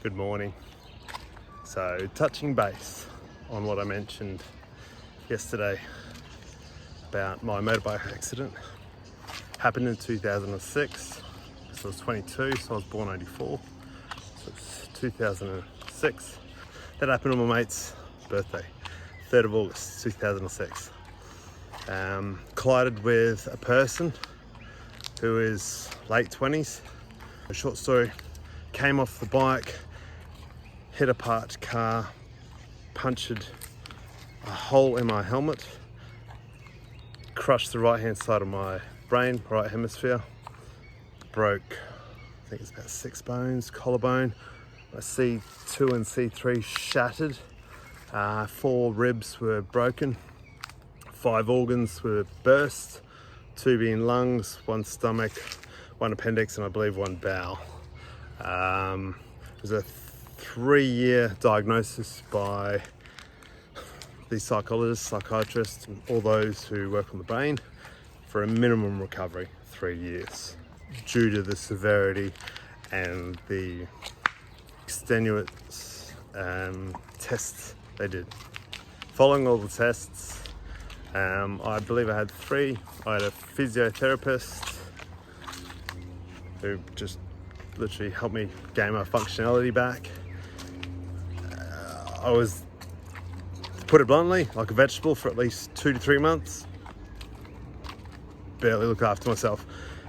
Good morning. So, touching base on what I mentioned yesterday about my motorbike accident. Happened in 2006. So I was 22, so I was born 84. So it's 2006. That happened on my mate's birthday, 3rd of August 2006. Collided with a person who is late 20s. A short story, came off the bike, hit a parked car, punctured a hole in my helmet, crushed the right hand side of my brain, right hemisphere, broke, I think it's about 6 bones, collarbone, my C2 and C3 shattered, 4 ribs were broken, 5 organs were burst, 2 being lungs, 1 stomach, 1 appendix, and I believe 1 bowel. It was a 3-year diagnosis by the psychologists, psychiatrists, and all those who work on the brain for a minimum recovery, 3 years, due to the severity and the extenuating tests they did. Following all the tests, I believe I had 3. I had a physiotherapist who just literally helped me gain my functionality back. I was, to put it bluntly, like a vegetable for at least 2 to 3 months. Barely look after myself.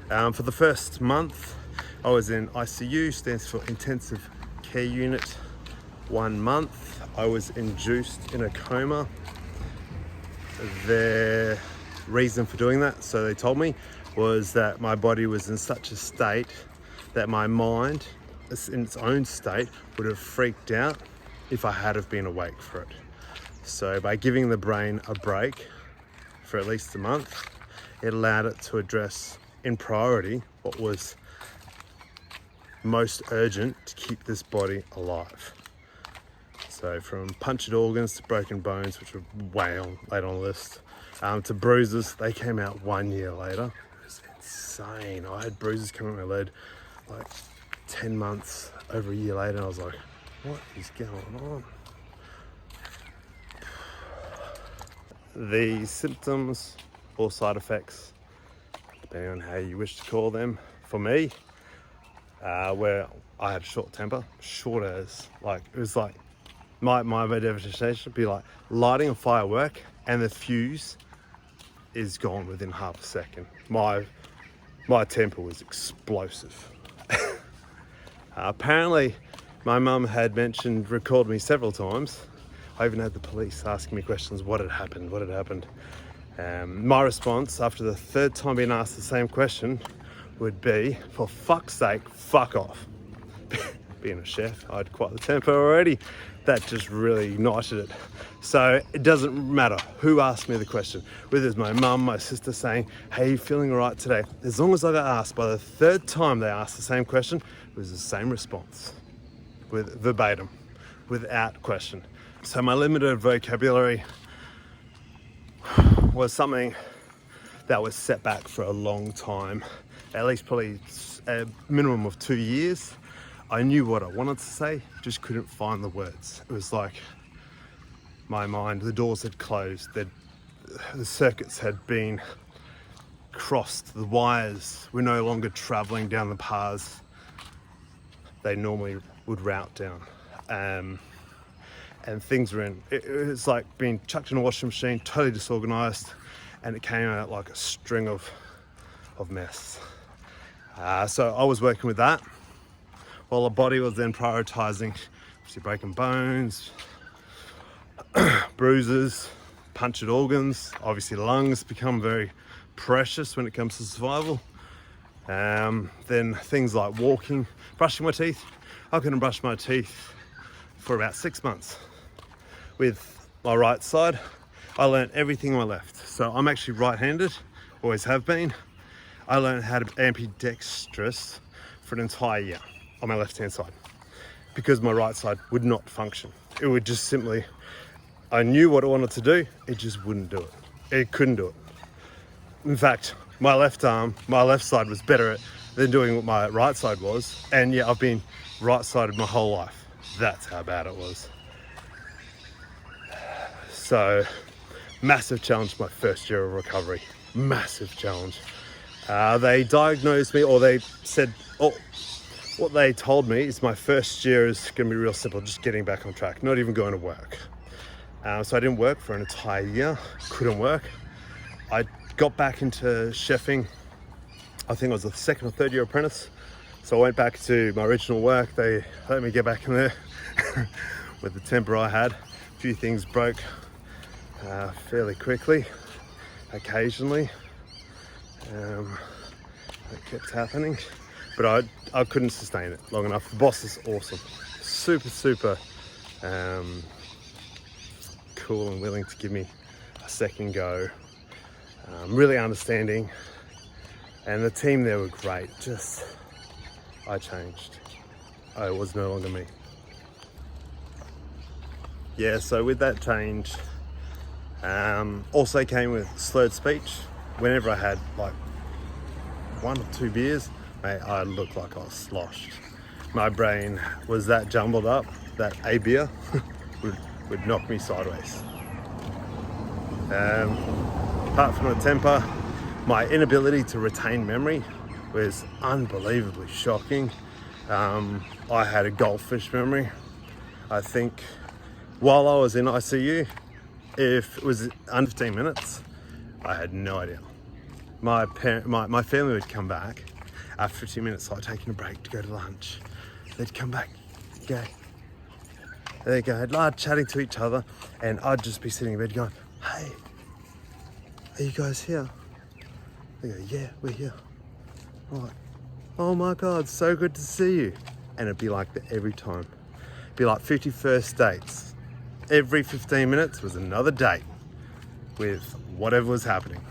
For the first month, I was in ICU, stands for Intensive Care Unit. 1 month, I was induced in a coma. Their reason for doing that, so they told me, was that my body was in such a state that my mind, in its own state, would have freaked out if I had have been awake for it. So by giving the brain a break for at least a month, it allowed it to address in priority what was most urgent to keep this body alive. So from punctured organs to broken bones, which were way later on the list, to bruises, they came out 1 year later. It was insane. I had bruises coming out my leg like 10 months, over a year later, and I was like, what is going on? The symptoms or side effects, depending on how you wish to call them, for me, where I had a short temper, short as, like, it was like, my definition would be like lighting a firework and the fuse is gone within half a second. My temper was explosive. Apparently, my mum had recalled me several times. I even had the police asking me questions, what had happened. My response after the 3rd time being asked the same question would be, for fuck's sake, fuck off. Being a chef, I had quite the temper already. That just really ignited it. So it doesn't matter who asked me the question, whether it's my mum, my sister saying, hey, you feeling all right today? As long as I got asked, by the 3rd time they asked the same question, it was the same response, with verbatim, without question. So my limited vocabulary was something that was set back for a long time, at least probably a minimum of 2 years. I knew what I wanted to say, just couldn't find the words. It was like my mind, the doors had closed, the circuits had been crossed, the wires were no longer traveling down the paths they normally would route down. And things were it was like being chucked in a washing machine, totally disorganized, and it came out like a string of mess. So I was working with that, while the body was then prioritizing obviously broken bones, bruises, punctured organs. Obviously lungs become very precious when it comes to survival. Then things like walking, brushing my teeth. I couldn't brush my teeth for about 6 months. With my right side, I learned everything on my left. So I'm actually right-handed, always have been. I learned how to be ambidextrous for an entire year on my left-hand side, because my right side would not function. It would just simply, I knew what I wanted to do, it just wouldn't do it. It couldn't do it. In fact, my left side was better than doing what my right side was, and yeah, I've been right-sided my whole life. That's how bad it was. So, massive challenge my first year of recovery. Massive challenge. They diagnosed me, or they said, what they told me is my first year is going to be real simple, just getting back on track, not even going to work. So I didn't work for an entire year, couldn't work. I got back into chefing, I think I was a second or third year apprentice. So I went back to my original work. They let me get back in there with the temper I had. A few things broke fairly quickly, occasionally. It kept happening, but I couldn't sustain it long enough. The boss is awesome, super cool and willing to give me a second go, really understanding, and the team there were great. Just, I changed. I was no longer me. Yeah, so with that change, also came with slurred speech. Whenever I had like 1 or 2 beers, mate, I looked like I was sloshed. My brain was that jumbled up that a beer would knock me sideways. Apart from the temper, my inability to retain memory was unbelievably shocking. I had a goldfish memory. I think while I was in ICU, if it was under 15 minutes, I had no idea. My family would come back after 15 minutes, like taking a break to go to lunch. They'd come back, they'd go, chatting to each other, and I'd just be sitting in bed going, "Hey, are you guys here?" They go, "Yeah, we're here." I'm like, "Oh my God, so good to see you." And it'd be like that every time. It'd be like 51st dates. Every 15 minutes was another date with whatever was happening.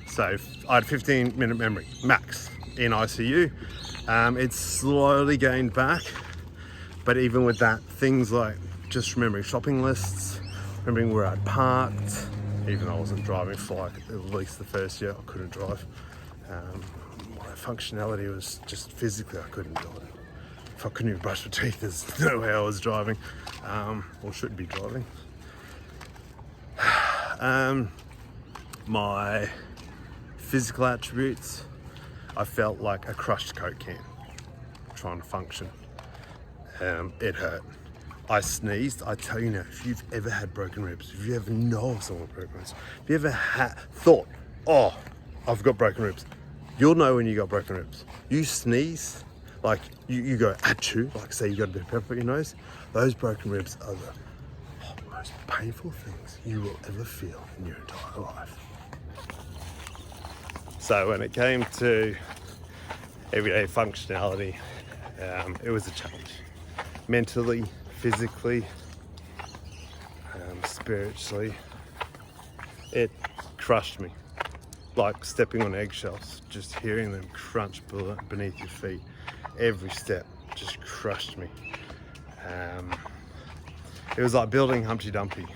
So I had 15-minute memory, max, in ICU. It slowly gained back, but even with that, things like just remembering shopping lists, remembering where I'd parked, even though I wasn't driving for like at least the first year, I couldn't drive. My functionality was just physically, I couldn't do it. If I couldn't even brush my teeth, there's no way I was driving, or should be driving. My physical attributes, I felt like a crushed Coke can trying to function. It hurt. I sneezed. I tell you now, if you've ever had broken ribs, if you ever know of someone with broken ribs, if you ever thought, "Oh, I've got broken ribs," you'll know when you got broken ribs. You sneeze, like you go achoo, like say you got a bit of pepper in your nose. Those broken ribs are the most painful things you will ever feel in your entire life. So when it came to everyday functionality, it was a challenge. Mentally, physically, spiritually, it crushed me. Like stepping on eggshells, just hearing them crunch beneath your feet. Every step just crushed me. It was like building Humpty Dumpty.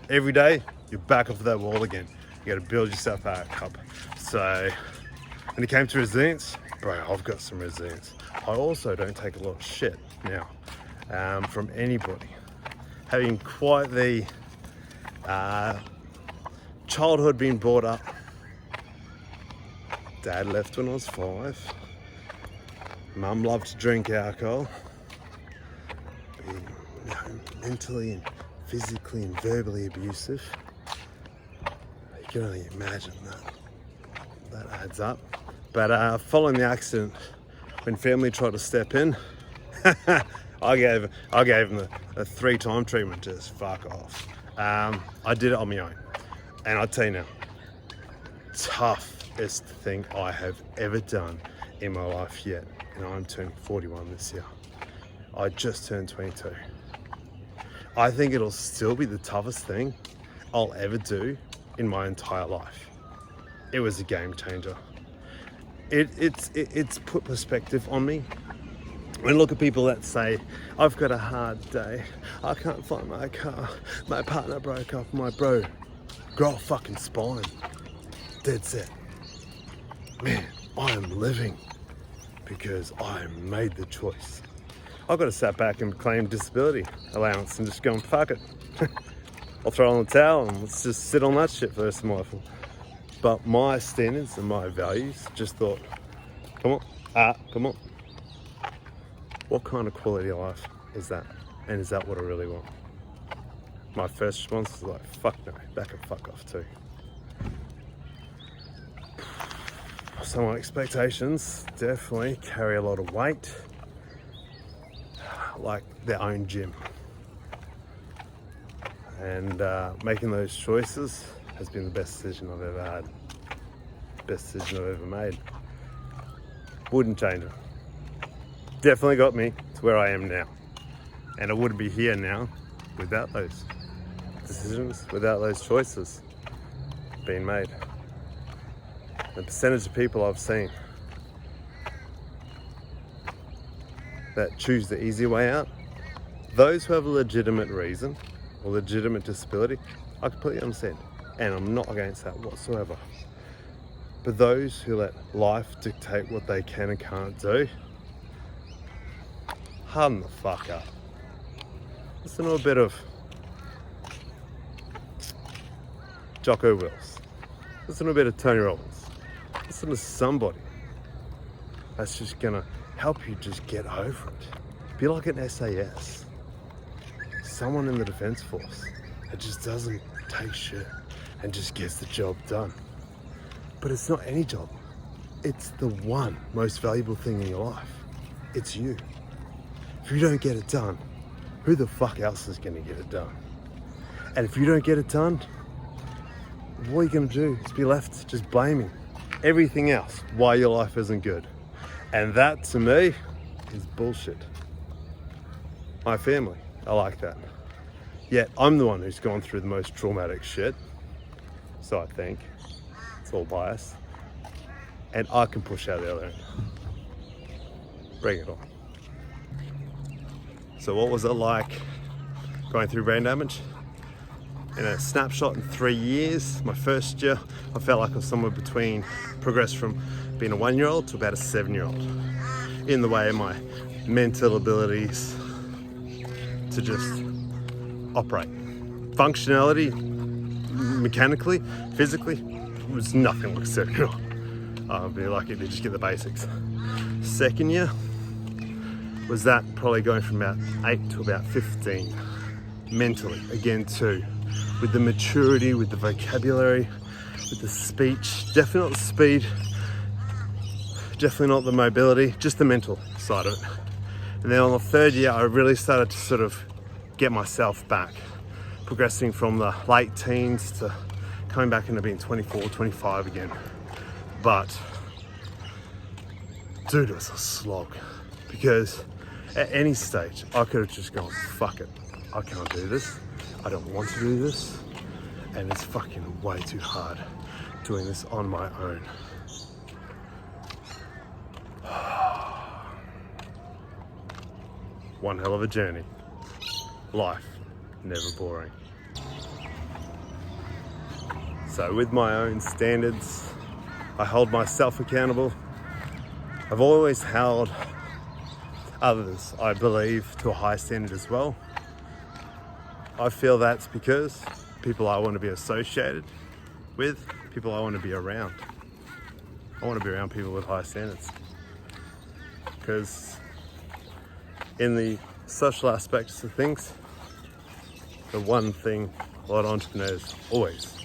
Every day, you're back off that wall again. You gotta build yourself back up. So, when it came to resilience, bro, I've got some resilience. I also don't take a lot of shit now from anybody. Having quite the childhood being brought up. Dad left when I was 5. Mum loved to drink alcohol. Being, mentally and physically and verbally abusive. You can only imagine that adds up. But following the accident, when family tried to step in, I gave them a 3-time treatment, just fuck off. I did it on my own. And I'll tell you now, toughest thing I have ever done in my life yet. And I'm turning 41 this year. I just turned 22. I think it'll still be the toughest thing I'll ever do in my entire life. It was a game changer. It's put perspective on me. When I look at people that say, "I've got a hard day, I can't find my car, my partner broke up," my bro, grow a fucking spine. Dead set. Man, I am living because I made the choice. I've got to sat back and claim disability allowance and just going, fuck it. I'll throw on the towel and let's just sit on that shit for the rest of my life. But my standards and my values just thought, come on. What kind of quality of life is that? And is that what I really want? My first response was like, fuck no, that can fuck off too. So my expectations definitely carry a lot of weight, like their own gym. And making those choices has been the best decision I've ever had. Best decision I've ever made. Wouldn't change it. Definitely got me to where I am now. And I wouldn't be here now without those decisions, without those choices being made. The percentage of people I've seen that choose the easy way out, those who have a legitimate reason or legitimate disability, I completely understand. And I'm not against that whatsoever. But those who let life dictate what they can and can't do, harden the fuck up. Listen to a bit of Jocko Wills. Listen to a bit of Tony Robbins. Listen to somebody that's just gonna help you just get over it. Be like an SAS. Someone in the Defence Force that just doesn't take shit and just gets the job done. But it's not any job. It's the one most valuable thing in your life. It's you. If you don't get it done, who the fuck else is gonna get it done? And if you don't get it done, what are you gonna do is be left just blaming everything else why your life isn't good. And that to me is bullshit. My family, I like that. Yet I'm the one who's gone through the most traumatic shit. So I think it's all bias. And I can push out the other end. Bring it on. So what was it like going through brain damage? In a snapshot in 3 years, my first year, I felt like I was somewhere between, progressed from being a 1-year-old to about a 7-year-old. In the way of my mental abilities to just operate. Functionality, mechanically, physically, was nothing like a 7-year-old. I'd be lucky to just get the basics. Second year was that probably going from about 8 to about 15. Mentally, again too. With the maturity, with the vocabulary, with the speech, definitely not the speed, definitely not the mobility, just the mental side of it. And then on the third year, I really started to sort of get myself back, progressing from the late teens to coming back into being 24, 25 again. But, dude, it was a slog because at any stage, I could have just gone, fuck it, I can't do this. I don't want to do this, and it's fucking way too hard doing this on my own. One hell of a journey. Life, never boring. So with my own standards, I hold myself accountable. I've always held others, I believe, to a high standard as well. I feel that's because people I want to be associated with, people I want to be around. I want to be around people with high standards. Because in the social aspects of things, the one thing a lot of entrepreneurs always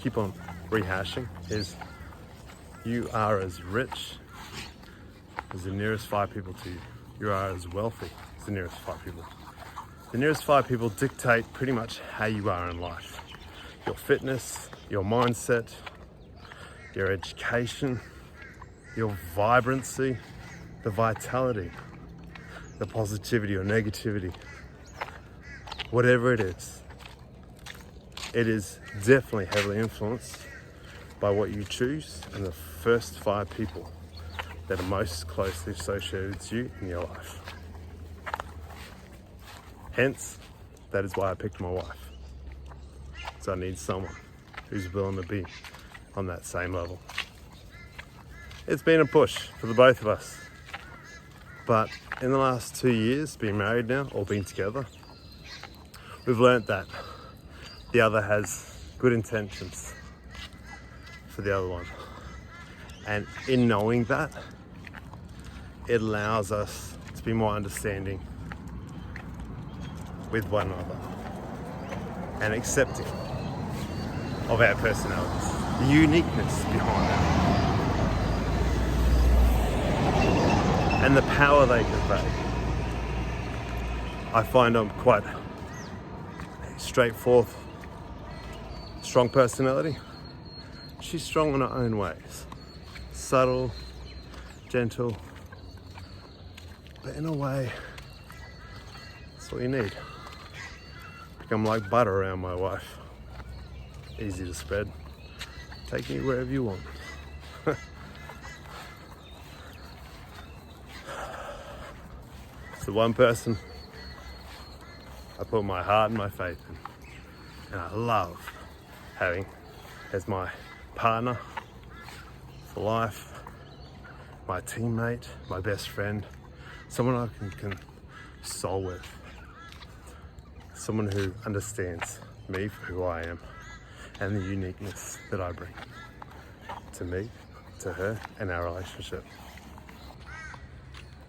keep on rehashing is you are as rich as the nearest 5 people to you. You are as wealthy as the nearest 5 people. The nearest 5 people dictate pretty much how you are in life. Your fitness, your mindset, your education, your vibrancy, the vitality, the positivity or negativity, whatever it is definitely heavily influenced by what you choose and the first 5 people that are most closely associated with you in your life. Hence, that is why I picked my wife. So I need someone who's willing to be on that same level. It's been a push for the both of us, but in the last 2 years, being married now, or being together, we've learnt that the other has good intentions for the other one. And in knowing that, it allows us to be more understanding with one another and accepting of our personalities, the uniqueness behind them, and the power they convey. I find I'm quite straightforward, strong personality. She's strong in her own ways, subtle, gentle, but in a way, that's all you need. Become like butter around my wife. Easy to spread. Take me wherever you want. It's the one person I put my heart and my faith in. And I love having as my partner for life, my teammate, my best friend, someone I can console with, someone who understands me for who I am and the uniqueness that I bring to me, to her, and our relationship.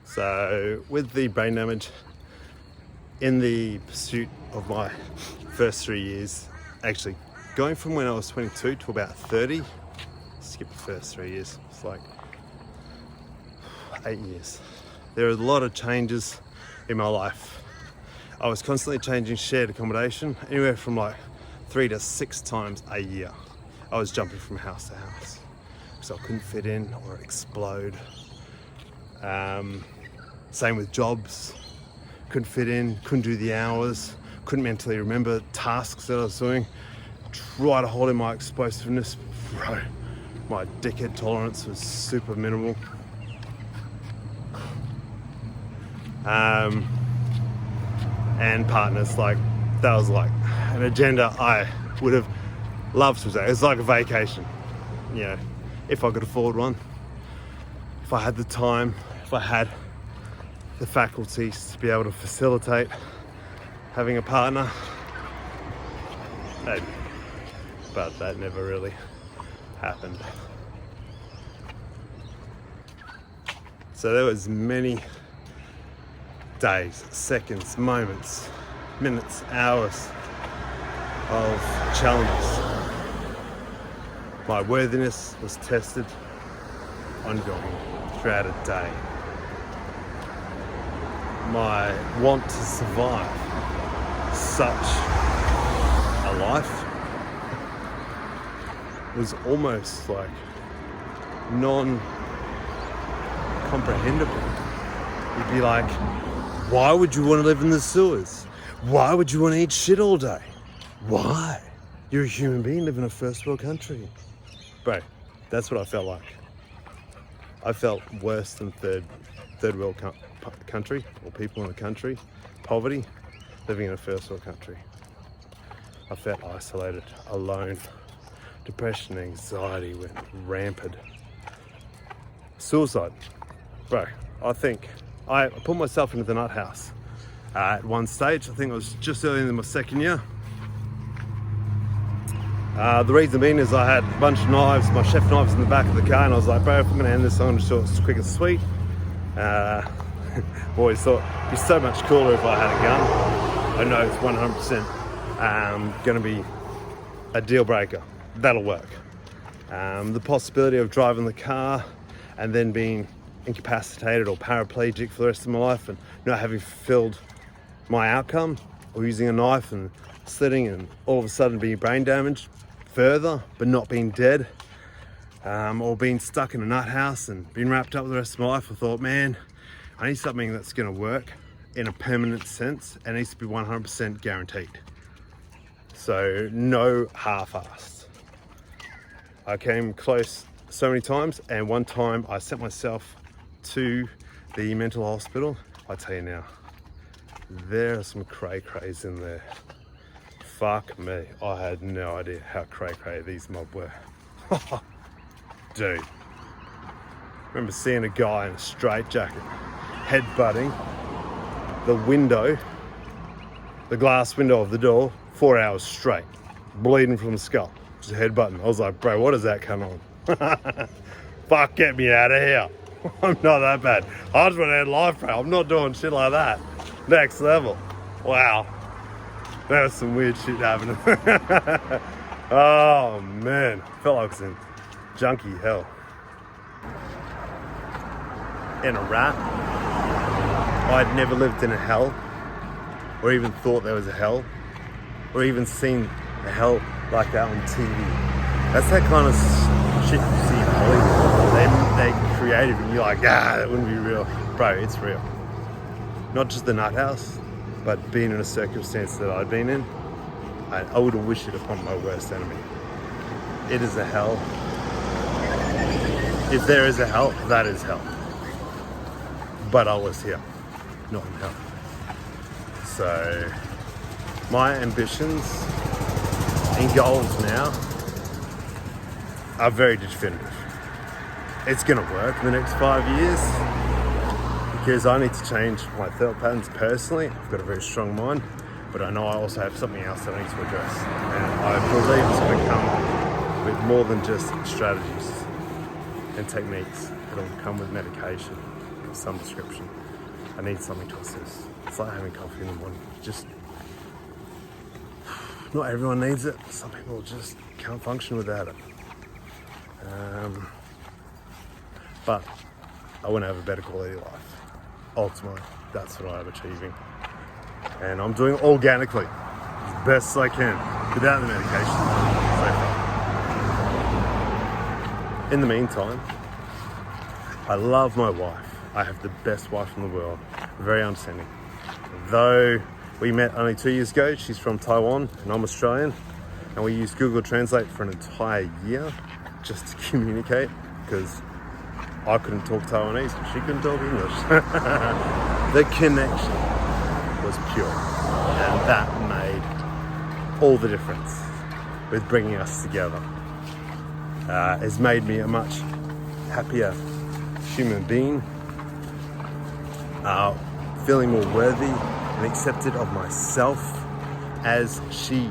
So with the brain damage, in the pursuit of my first 3 years, actually going from when I was 22 to about 30, skip the first 3 years, it's like 8 years. There are a lot of changes in my life. I was constantly changing shared accommodation, anywhere from like 3 to 6 times a year. I was jumping from house to house because I couldn't fit in or explode. Same with jobs. Couldn't fit in, couldn't do the hours, couldn't mentally remember tasks that I was doing. Try to hold in my explosiveness. Bro, my dickhead tolerance was super minimal. And partners, like, that was like an agenda I would have loved to take. It's like a vacation, you know, if I could afford one, if I had the time, if I had the faculties to be able to facilitate having a partner. But that never really happened. So there was many days, seconds, moments, minutes, hours of challenges. My worthiness was tested ongoing throughout a day. My want to survive such a life was almost like non-comprehensible. You'd be like, why would you want to live in the sewers? Why would you want to eat shit all day? Why? You're a human being living in a first world country. Bro, that's what I felt like. I felt worse than third world country, or people in a country, poverty, living in a first world country. I felt isolated, alone. Depression, anxiety went rampant. Suicide. Bro, I think I put myself into the nut house at one stage. I think it was just early in my second year. The reason being is I had a bunch of knives, my chef knives in the back of the car, and I was like, bro, if I'm going to end this, I'm going to do it as quick and sweet. Always thought it'd be so much cooler if I had a gun. I know it's 100% going to be a deal breaker. That'll work. The possibility of driving the car and then being incapacitated or paraplegic for the rest of my life and not having fulfilled my outcome, or using a knife and slitting and all of a sudden being brain damaged further but not being dead, or being stuck in a nut house and being wrapped up the rest of my life, I thought, man, I need something that's going to work in a permanent sense and needs to be 100% guaranteed. So no half-assed. I came close so many times, and one time I sent myself to the mental hospital. I tell you now, there are some cray-crays in there. Fuck me, I had no idea how cray-cray these mob were. Dude, I remember seeing a guy in a straitjacket headbutting the window, the glass window of the door, 4 hours straight, bleeding from the skull, just headbutting. I was like, bro, what does that come on? Fuck, get me out of here. I'm not that bad. I just want to end life, bro. I'm not doing shit like that. Next level. Wow. There's some weird shit happening. Oh man, felt like I was in junkie hell. In a rat, I'd never lived in a hell, or even thought there was a hell, or even seen a hell like that on TV. That's that kind of shit you see in Hollywood. They created it and you're like, that wouldn't be real. Bro, it's real. Not just the nut house, but being in a circumstance that I'd been in, I would have wished it upon my worst enemy. It is a hell. If there is a hell, that is hell. But I was here, not in hell. So my ambitions and goals now are very definitive. It's gonna work in the next 5 years because I need to change my thought patterns personally. I've got a very strong mind, but I know I also have something else that I need to address. And I believe it's going to come with more than just strategies and techniques. It'll come with medication of some description. I need something to assist. It's like having coffee in the morning. Just, not everyone needs it. Some people just can't function without it. But I want to have a better quality of life. Ultimately, that's what I'm achieving. And I'm doing it organically, as best I can, without the medication so far. In the meantime, I love my wife. I have the best wife in the world, very understanding. Though we met only 2 years ago, she's from Taiwan and I'm Australian, and we used Google Translate for an entire year just to communicate, because I couldn't talk Taiwanese and she couldn't talk English. The connection was pure, and that made all the difference with bringing us together. It's made me a much happier human being, feeling more worthy and accepted of myself, as she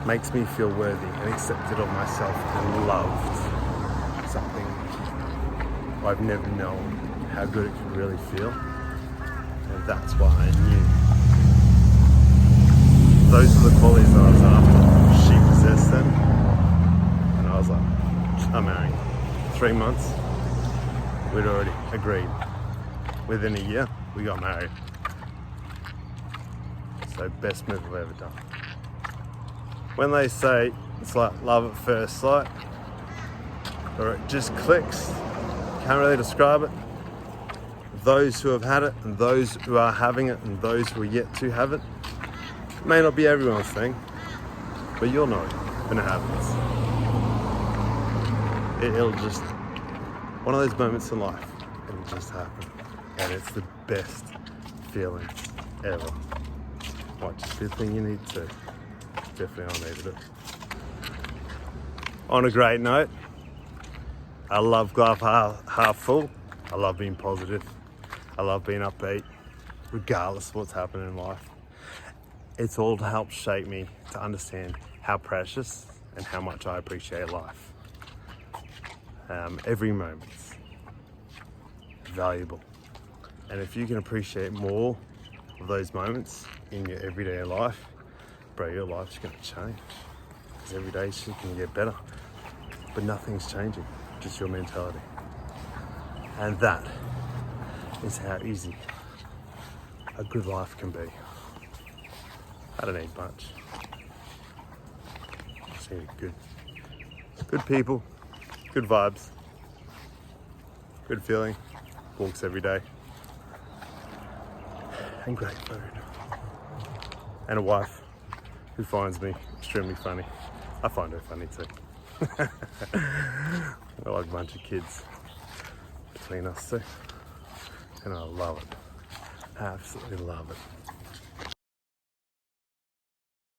makes me feel worthy and accepted of myself and loved. Something I've never known how good it can really feel, and that's why I knew those are the qualities that I was after. She possessed them, and I was like, I'm marrying. 3 months, we'd already agreed. Within a year, we got married. So best move I've ever done. When they say it's like love at first sight, or it just clicks, can't really describe it. Those who have had it, and those who are having it, and those who are yet to have it, may not be everyone's thing, but you'll know when it happens. It'll just, one of those moments in life, it'll just happen. And it's the best feeling ever. Might just be the thing you need to. Definitely I needed it. On a great note, I love glass half full. I love being positive. I love being upbeat, regardless of what's happening in life. It's all to help shape me to understand how precious and how much I appreciate life. Every moment's valuable. And if you can appreciate more of those moments in your everyday life, bro, your life's gonna change. Because every day shit can get better. But nothing's changing, just your mentality. And that is how easy a good life can be. I don't need much. Just need good people, good vibes, good feeling, walks every day, and great food. And a wife who finds me extremely funny. I find her funny too. We're like a bunch of kids between us two. And I love it. I absolutely love it.